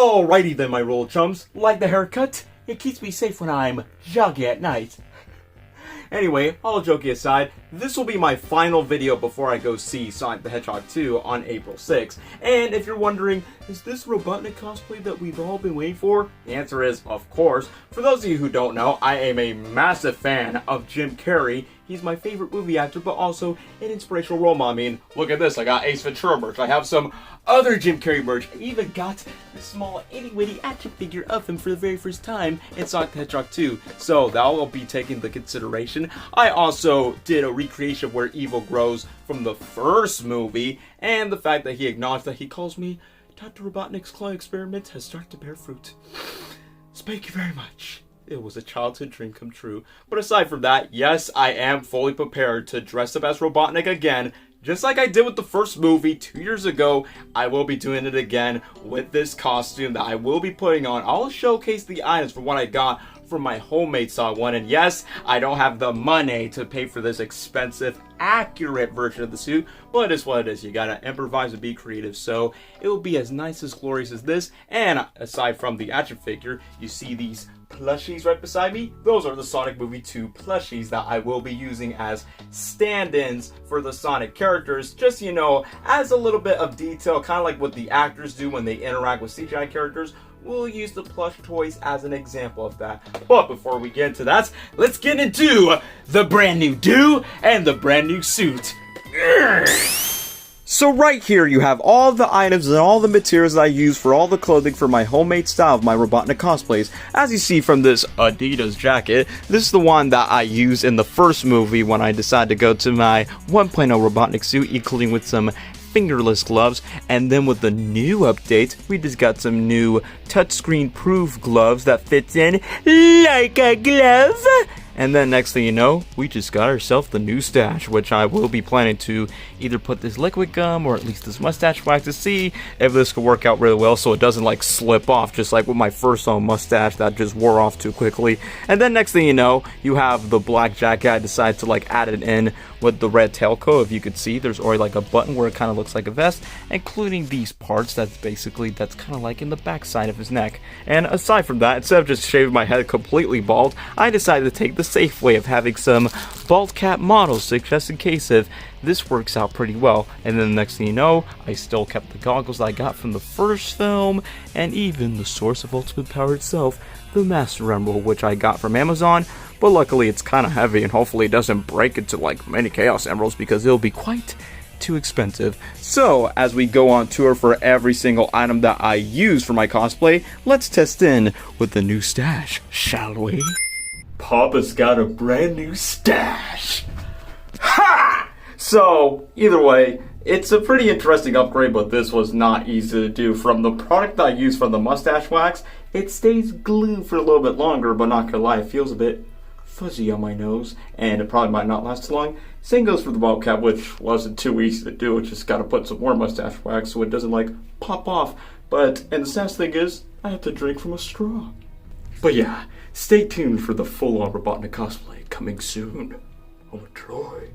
Alrighty then, my roll chums. Like the haircut? It keeps me safe when I'm jogging at night. Anyway, all joking aside, this will be my final video before I go see Sonic the Hedgehog 2 on April 6th. And if you're wondering, is this Robotnik cosplay that we've all been waiting for? The answer is, of course. For those of you who don't know, I am a massive fan of Jim Carrey. He's my favorite movie actor, but also an inspirational role model. I mean, look at this, I got Ace Ventura merch. I have some other Jim Carrey merch. I even got a small itty-witty action figure of him for the very first time in Sonic the Hedgehog 2. So that will be taken into consideration. I also did a recreation where evil grows from the first movie, and the fact that he acknowledged that he calls me Dr. Robotnik's clone experiment has started to bear fruit. So thank you very much. It was a childhood dream come true. But aside from that, yes, I am fully prepared to dress up as Robotnik again. Just like I did with the first movie 2 years ago, I will be doing it again with this costume that I will be putting on. I'll showcase the items from what I got from my homemade Saw one. And yes, I don't have the money to pay for this expensive, accurate version of the suit, but it's what it is. You gotta improvise and be creative. So it will be as nice, as glorious as this. And aside from the action figure, you see these plushies right beside me. Those are the Sonic Movie 2 plushies that I will be using as stand-ins for the Sonic characters, just, you know, as a little bit of detail, kind of like what the actors do when they interact with CGI characters. We'll use the plush toys as an example of that. But before we get into that, let's get into the brand new do and the brand new suit. So right here you have all the items and all the materials that I use for all the clothing for my homemade style of my Robotnik cosplays. As you see from this Adidas jacket, this is the one that I used in the first movie when I decided to go to my 1.0 Robotnik suit, including with some fingerless gloves. And then with the new update, we just got some new touchscreen proof gloves that fits in like a glove. And then next thing you know, we just got ourselves the new stash, which I will be planning to either put this liquid gum or at least this mustache wax to see if this could work out really well so it doesn't like slip off, just like with my first mustache that just wore off too quickly. And then next thing you know, you have the black jacket. I decided to like add it in with the red tailcoat. If you could see, there's already like a button where it kind of looks like a vest, including these parts that's kind of like in the back side of his neck. And aside from that, instead of just shaving my head completely bald, I decided to take the safe way of having some bald cap models, just in case if this works out pretty well. And then the next thing you know, I still kept the goggles I got from the first film, and even the source of ultimate power itself, the Master Emerald, which I got from Amazon. But luckily it's kind of heavy and hopefully it doesn't break into like many Chaos Emeralds because it'll be quite too expensive. So as we go on tour for every single item that I use for my cosplay, let's test in with the new stash, shall we? Papa's got a brand new stash. Ha! So either way, it's a pretty interesting upgrade, but this was not easy to do. From the product that I use from the mustache wax, it stays glued for a little bit longer, but not gonna lie, it feels a bit fuzzy on my nose, and it probably might not last too long. Same goes for the bald cap, which wasn't too easy to do. Just gotta put some more mustache wax so it doesn't like pop off. And the saddest thing is, I have to drink from a straw. But yeah, stay tuned for the full-on Robotnik cosplay coming soon. Oh, Troy.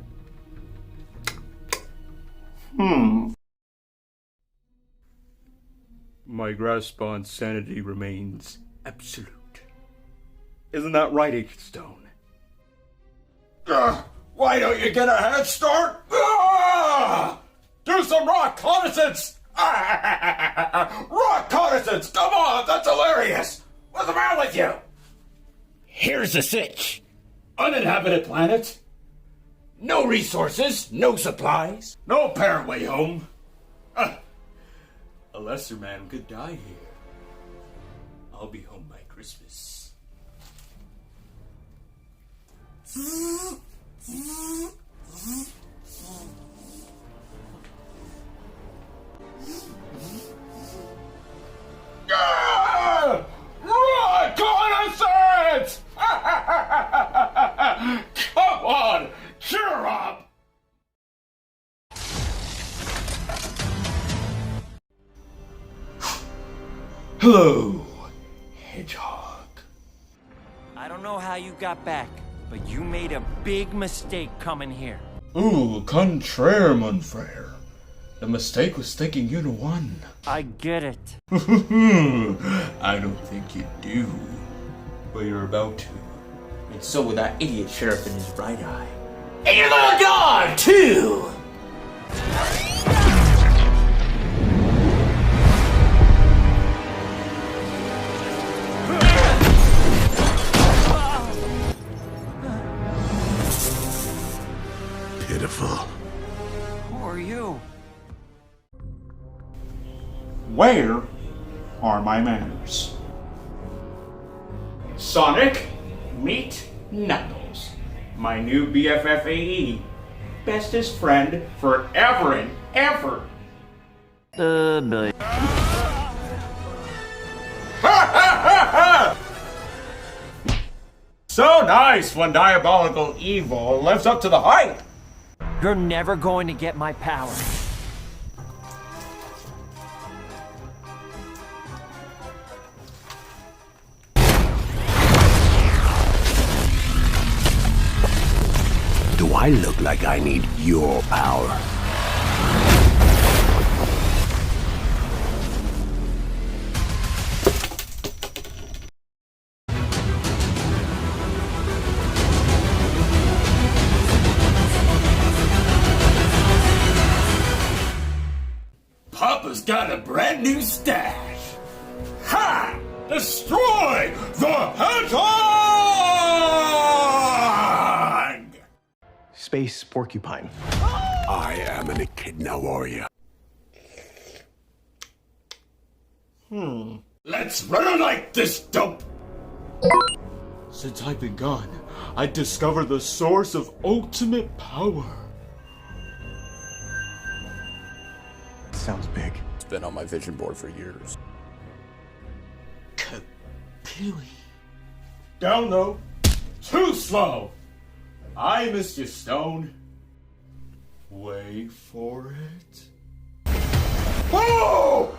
My grasp on sanity remains absolute. Isn't that right, Agent Stone? Why don't you get a head start? Do some reconnaissance! Reconnaissance! Come on, that's hilarious! What's the matter with you? Here's the sitch. Uninhabited planet? No resources, no supplies. No apparent way home. A lesser man could die here. I'll be home by Christmas. Reconnaissance! Come on, cheer up! Hello, Hedgehog. I don't know how you got back, but you made a big mistake coming here. Ooh, contraire, mon frere. The mistake was thinking you won. I get it. I don't think you do. But you're about to. And so with that idiot sheriff in his right eye. And your little dog, too! Pitiful. Who are you? Where are my manners? Sonic, meet Knuckles, my new BFF AE, bestest friend forever and ever. Billy. So nice when diabolical evil lives up to the hype. You're never going to get my power. Do I look like I need your power? Papa's got a brand new stash. Ha! Destroy the hedgehog! Space porcupine. I am an echidna warrior. Let's run like this dope. Since I've been gone, I discovered the source of ultimate power. Sounds big. It's been on my vision board for years. Down low. Too slow. I missed you, Stone. Wait for it. Oh!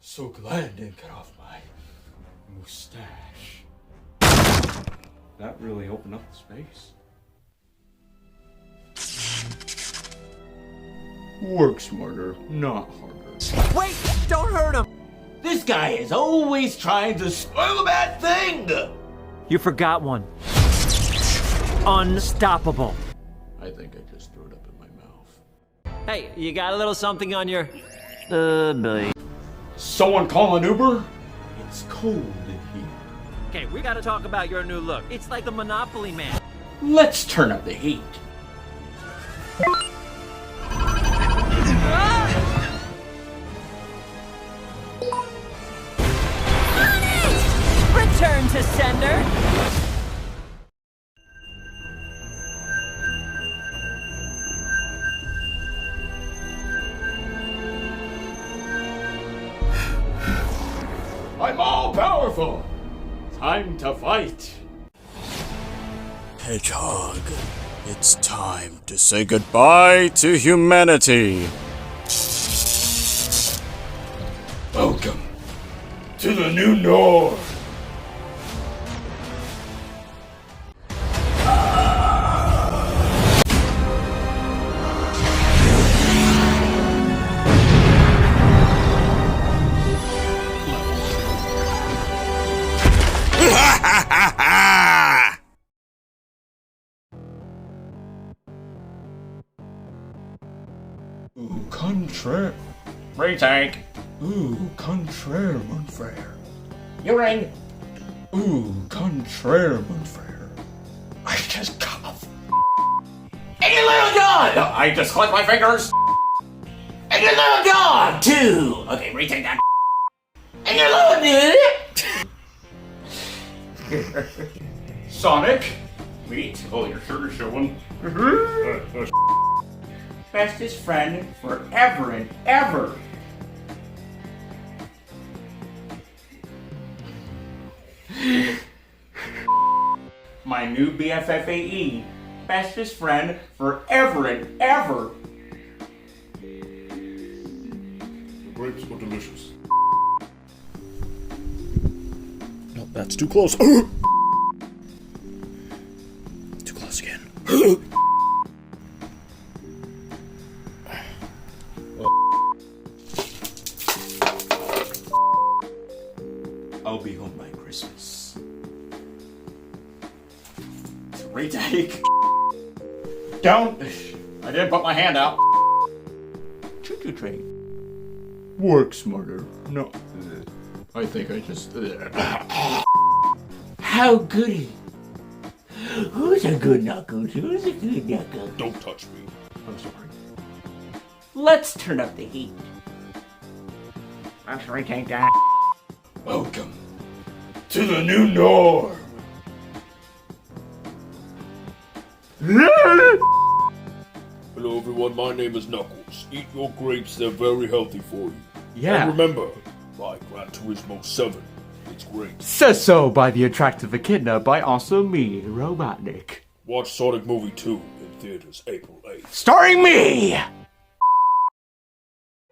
So glad I didn't cut off my mustache. That really opened up the space. Work smarter, not harder. Wait! Don't hurt him! This guy is always trying to spoil a bad thing. You forgot one. Unstoppable. I think I just threw it up in my mouth. Hey, you got a little something on your... Billy. Someone call an Uber? It's cold in here. Okay, we gotta talk about your new look. It's like the Monopoly Man. Let's turn up the heat. Return to sender. I'm all powerful. Time to fight. Hedgehog, it's time to say goodbye to humanity. Welcome to the new norm. Ooh, contraire. Retake. Ooh, contraire, Moonfrere. You're in. Ooh, contraire, Moonfrere. I just cough. And your little dog. I just click my fingers. And your little dog, too. Okay, retake that. And your little dude. Sonic, meet. Oh, your shirt is showing. Bestest friend forever and ever. My new BFFAE, bestest friend forever and ever. Grapes were delicious. No, that's too close. Too close again. Retake. Don't. I didn't put my hand out. Choo-choo train. Work smarter. No. I think I just... How goody. Who's a good knuckles? Who's a good knuckles? Don't touch me. I'm sorry. Let's turn up the heat. Let's retake that. Welcome to the new norm. Hello everyone, my name is Knuckles. Eat your grapes, they're very healthy for you. Yeah. And remember, by Gran Turismo 7, it's great. Says so by the attractive echidna by also me, Robotnik. Watch Sonic Movie 2 in theaters April 8th. Starring me!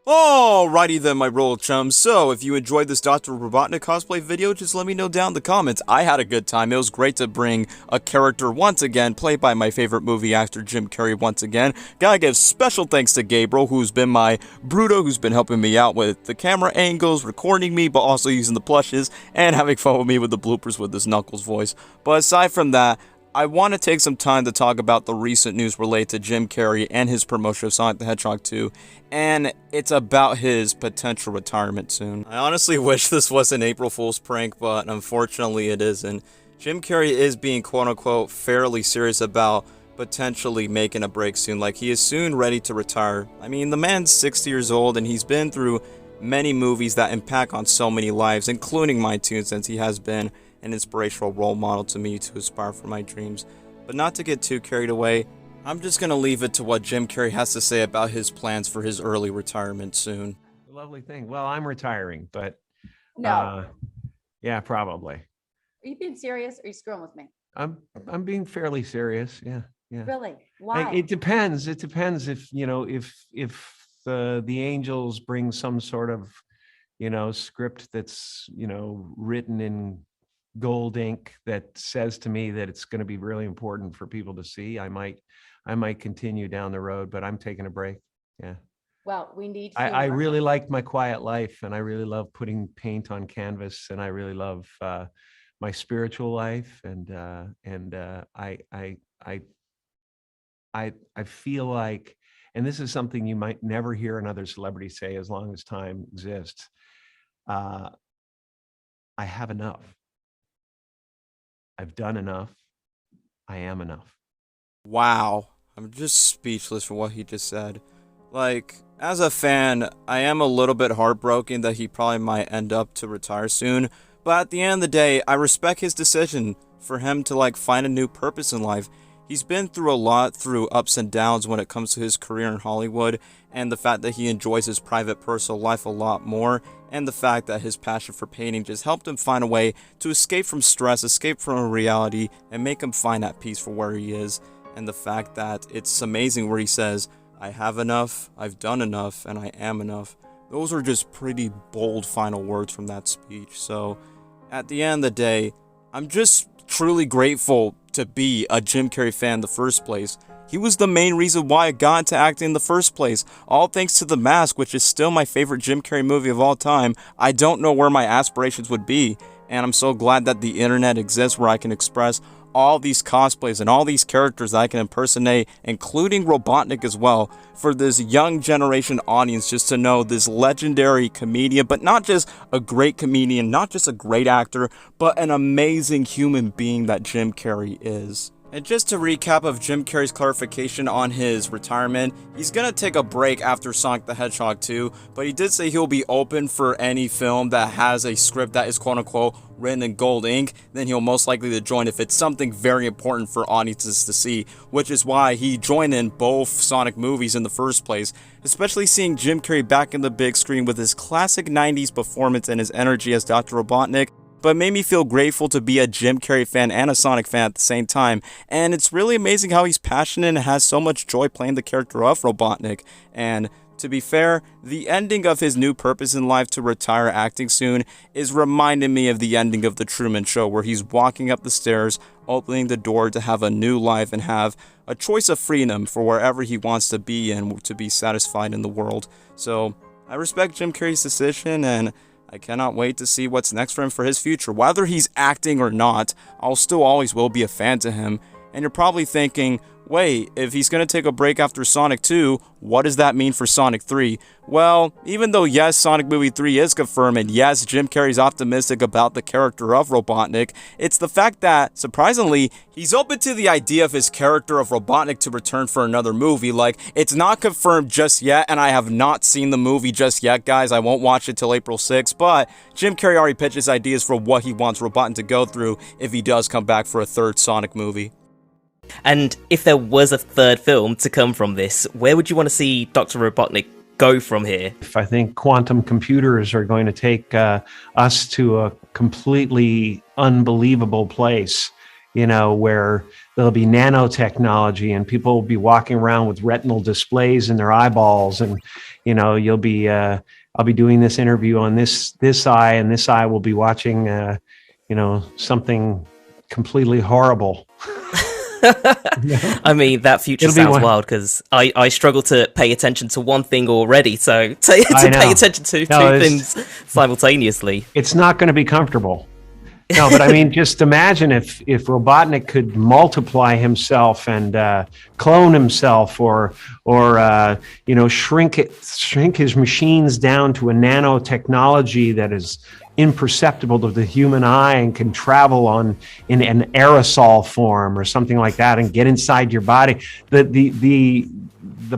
Alrighty then, my royal chums. So, if you enjoyed this Dr. Robotnik cosplay video, just let me know down in the comments. I had a good time. It was great to bring a character once again, played by my favorite movie actor, Jim Carrey, once again. Gotta give special thanks to Gabriel, who's been my Bruto, who's been helping me out with the camera angles, recording me, but also using the plushes, and having fun with me with the bloopers with this Knuckles voice. But aside from that, I want to take some time to talk about the recent news related to Jim Carrey and his promotion of Sonic the Hedgehog 2, and it's about his potential retirement soon. I honestly wish this was an April Fool's prank, but unfortunately it isn't. Jim Carrey is being quote-unquote fairly serious about potentially making a break soon, like he is soon ready to retire. I mean, the man's 60 years old and he's been through many movies that impact on so many lives, including mine too, since he has been an inspirational role model to me to aspire for my dreams. But not to get too carried away, I'm just gonna leave it to what Jim Carrey has to say about his plans for his early retirement soon. Lovely thing. Well, I'm retiring, but No. yeah, probably. Are you being serious or are you screwing with me? I'm being fairly serious. Yeah. Really? Why? It depends. It depends if the angels bring some sort of script that's written in gold ink that says to me that it's going to be really important for people to see. I might continue down the road, but I'm taking a break. Yeah. Well, we need to. I really like my quiet life, and I really love putting paint on canvas, and I really love my spiritual life, and I feel like, and this is something you might never hear another celebrity say as long as time exists. I have enough. I've done enough. I am enough. Wow, I'm just speechless for what he just said. Like, as a fan, I am a little bit heartbroken that he probably might end up to retire soon, but at the end of the day, I respect his decision for him to find a new purpose in life. He's been through a lot, through ups and downs when it comes to his career in Hollywood, and the fact that he enjoys his private personal life a lot more, and the fact that his passion for painting just helped him find a way to escape from stress, escape from reality, and make him find that peace for where he is. And the fact that it's amazing where he says, I have enough, I've done enough, and I am enough. Those are just pretty bold final words from that speech. So, at the end of the day, I'm just truly grateful to be a Jim Carrey fan in the first place. He was the main reason why I got into acting in the first place. All thanks to The Mask, which is still my favorite Jim Carrey movie of all time. I don't know where my aspirations would be, and I'm so glad that the internet exists where I can express all these cosplays and all these characters that I can impersonate, including Robotnik as well, for this young generation audience just to know this legendary comedian, but not just a great comedian, not just a great actor, but an amazing human being that Jim Carrey is. And just to recap of Jim Carrey's clarification on his retirement, he's gonna take a break after Sonic the Hedgehog 2, but he did say he'll be open for any film that has a script that is quote-unquote written in gold ink. Then he'll most likely to join if it's something very important for audiences to see, which is why he joined in both Sonic movies in the first place, especially seeing Jim Carrey back in the big screen with his classic 90s performance and his energy as Dr. Robotnik. But it made me feel grateful to be a Jim Carrey fan and a Sonic fan at the same time, and it's really amazing how he's passionate and has so much joy playing the character of Robotnik. And to be fair, the ending of his new purpose in life to retire acting soon is reminding me of the ending of The Truman Show, where he's walking up the stairs, opening the door to have a new life and have a choice of freedom for wherever he wants to be and to be satisfied in the world. So I respect Jim Carrey's decision, and I cannot wait to see what's next for him for his future. Whether he's acting or not, I'll still always will be a fan to him. And you're probably thinking, wait, if he's going to take a break after Sonic 2, what does that mean for Sonic 3? Well, even though yes, Sonic Movie 3 is confirmed, and yes, Jim Carrey's optimistic about the character of Robotnik, it's the fact that, surprisingly, he's open to the idea of his character of Robotnik to return for another movie. Like, it's not confirmed just yet, and I have not seen the movie just yet, guys. I won't watch it till April 6th, but Jim Carrey already pitched his ideas for what he wants Robotnik to go through if he does come back for a third Sonic movie. And if there was a third film to come from this, where would you want to see Dr. Robotnik go from here? I think quantum computers are going to take us to a completely unbelievable place, you know, where there'll be nanotechnology and people will be walking around with retinal displays in their eyeballs. And, you know, you'll be, I'll be doing this interview on this eye, and this eye will be watching, you know, something completely horrible. I mean, that future sounds wild because I struggle to pay attention to one thing already. So to pay attention to two things simultaneously. It's not going to be comfortable. No, but I mean, just imagine if Robotnik could multiply himself and clone himself, or you know, shrink his machines down to a nanotechnology that is imperceptible to the human eye and can travel in an aerosol form or something like that and get inside your body. The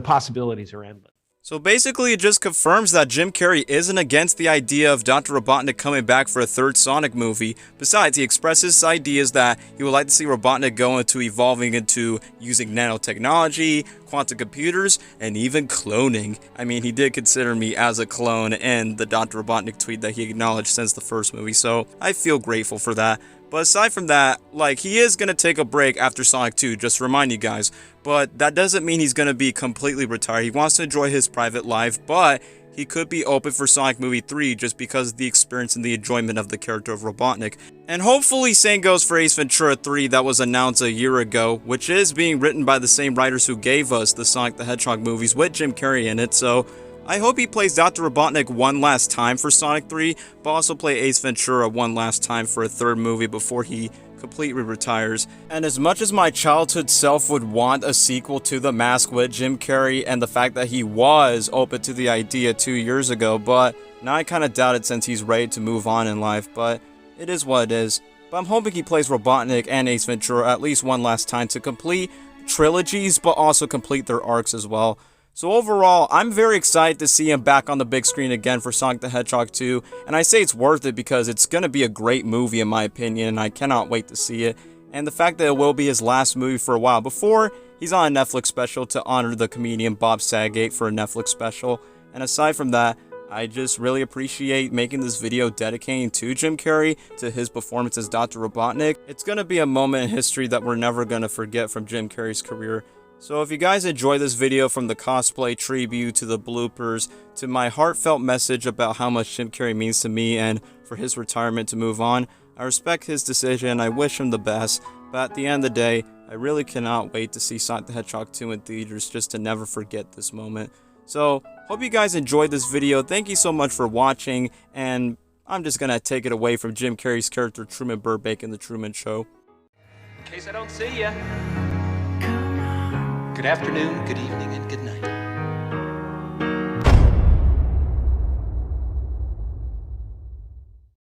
possibilities are endless. So basically, it just confirms that Jim Carrey isn't against the idea of Dr. Robotnik coming back for a third Sonic movie. Besides, he expresses ideas that he would like to see Robotnik go into evolving into using nanotechnology, quantum computers, and even cloning. I mean, he did consider me as a clone in the Dr. Robotnik tweet that he acknowledged since the first movie, so I feel grateful for that. But aside from that, like, he is going to take a break after Sonic 2, just to remind you guys. But that doesn't mean he's going to be completely retired. He wants to enjoy his private life, but he could be open for Sonic Movie 3 just because of the experience and the enjoyment of the character of Robotnik. And hopefully same goes for Ace Ventura 3 that was announced a year ago, which is being written by the same writers who gave us the Sonic the Hedgehog movies with Jim Carrey in it, so I hope he plays Dr. Robotnik one last time for Sonic 3, but also play Ace Ventura one last time for a third movie before he completely retires. And as much as my childhood self would want a sequel to The Mask with Jim Carrey, and the fact that he was open to the idea 2 years ago, but now I kind of doubt it since he's ready to move on in life, but it is what it is. But I'm hoping he plays Robotnik and Ace Ventura at least one last time to complete trilogies, but also complete their arcs as well. So overall, I'm very excited to see him back on the big screen again for Sonic the Hedgehog 2, and I say it's worth it because it's going to be a great movie in my opinion, and I cannot wait to see it. And the fact that it will be his last movie for a while before he's on a Netflix special to honor the comedian Bob Saget for a Netflix special. And aside from that, I just really appreciate making this video dedicating to Jim Carrey, to his performance as Dr. Robotnik. It's going to be a moment in history that we're never going to forget from Jim Carrey's career. So if you guys enjoyed this video, from the cosplay tribute to the bloopers to my heartfelt message about how much Jim Carrey means to me and for his retirement to move on, I respect his decision, I wish him the best, but at the end of the day, I really cannot wait to see Sonic the Hedgehog 2 in theaters just to never forget this moment. So, hope you guys enjoyed this video, thank you so much for watching, and I'm just gonna take it away from Jim Carrey's character Truman Burbank in The Truman Show. In case I don't see ya. Good afternoon, good evening, and good night.